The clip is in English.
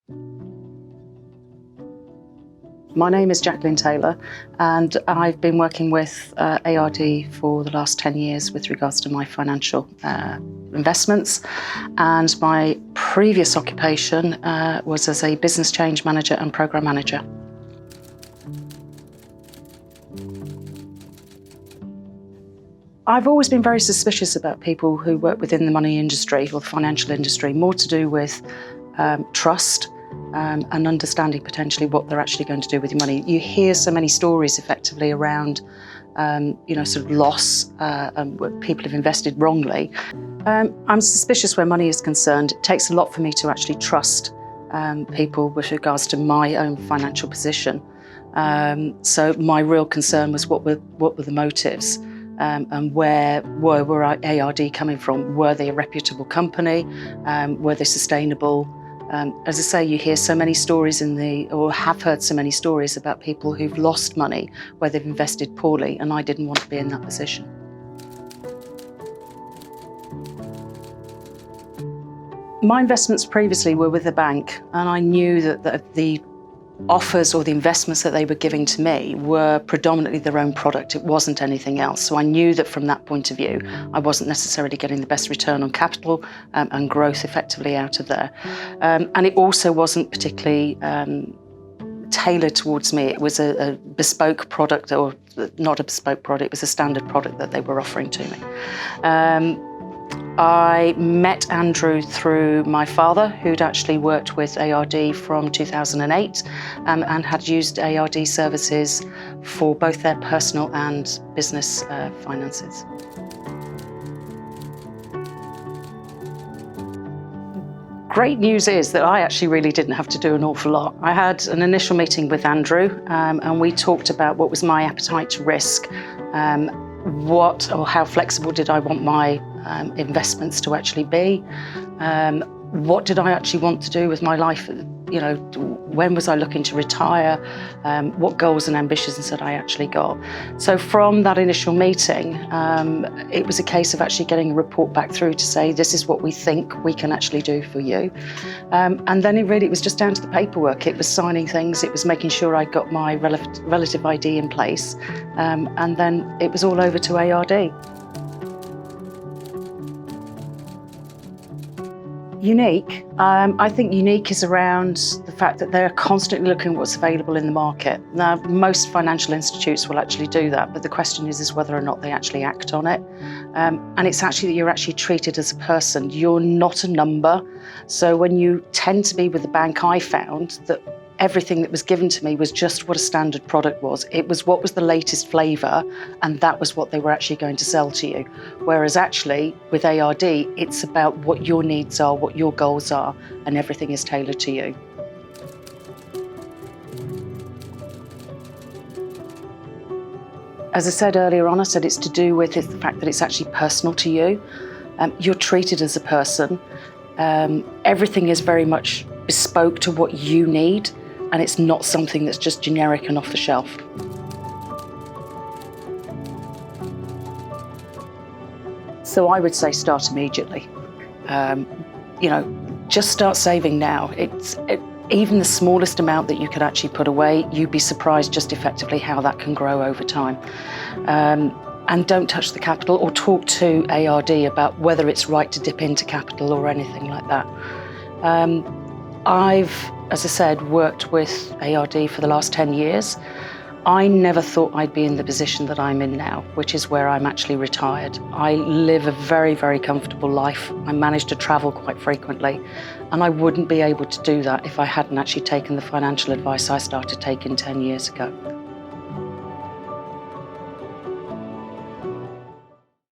My name is Jacqueline Taylor, and I've been working with A.R.D for the last 10 years with regards to my financial investments. And my previous occupation was as a business change manager and program manager. I've always been very suspicious about people who work within the money industry or the financial industry, more to do with trust and understanding potentially what they're actually going to do with your money. You hear so many stories effectively around sort of loss and what people have invested wrongly. I'm suspicious where money is concerned. It takes a lot for me to actually trust people with regards to my own financial position. So my real concern was what were the motives. And where were A.R.D coming from? Were they a reputable company? Were they sustainable? As I say, you hear so many stories or have heard so many stories about people who've lost money where they've invested poorly, and I didn't want to be in that position. My investments previously were with a bank, and I knew that the offers or the investments that they were giving to me were predominantly their own product. It wasn't anything else. So I knew that from that point of view, I wasn't necessarily getting the best return on capital and growth effectively out of there. And it also wasn't particularly tailored towards me. It was a bespoke product, or not a bespoke product, it was a standard product that they were offering to me. I met Andrew through my father, who'd actually worked with A.R.D from 2008 and had used A.R.D services for both their personal and business finances. Great news is that I actually really didn't have to do an awful lot. I had an initial meeting with Andrew and we talked about what was my appetite to risk, how flexible did I want my investments to actually be, what did I actually want to do with my life, when was I looking to retire, what goals and ambitions had I actually got. So from that initial meeting, it was a case of actually getting a report back through to say, this is what we think we can actually do for you. And then it was just down to the paperwork. It was signing things, it was making sure I got my relative ID in place, and then it was all over to A.R.D. Unique. I think unique is around the fact that they're constantly looking at what's available in the market. Now, most financial institutes will actually do that, but the question is whether or not they actually act on it. And it's actually that you're actually treated as a person. You're not a number. So when you tend to be with the bank, I found that everything that was given to me was just what a standard product was. It was what was the latest flavour, and that was what they were actually going to sell to you. Whereas actually with A.R.D, it's about what your needs are, what your goals are, and everything is tailored to you. As I said earlier on, it's to do with the fact that it's actually personal to you. You're treated as a person. Everything is very much bespoke to what you need, and it's not something that's just generic and off the shelf. So I would say start immediately. Just start saving now. Even the smallest amount that you could actually put away, you'd be surprised just effectively how that can grow over time. And don't touch the capital or talk to A.R.D about whether it's right to dip into capital or anything like that. I've, as I said, worked with A.R.D for the last 10 years. I never thought I'd be in the position that I'm in now, which is where I'm actually retired. I live a very, very comfortable life. I manage to travel quite frequently, and I wouldn't be able to do that if I hadn't actually taken the financial advice I started taking 10 years ago.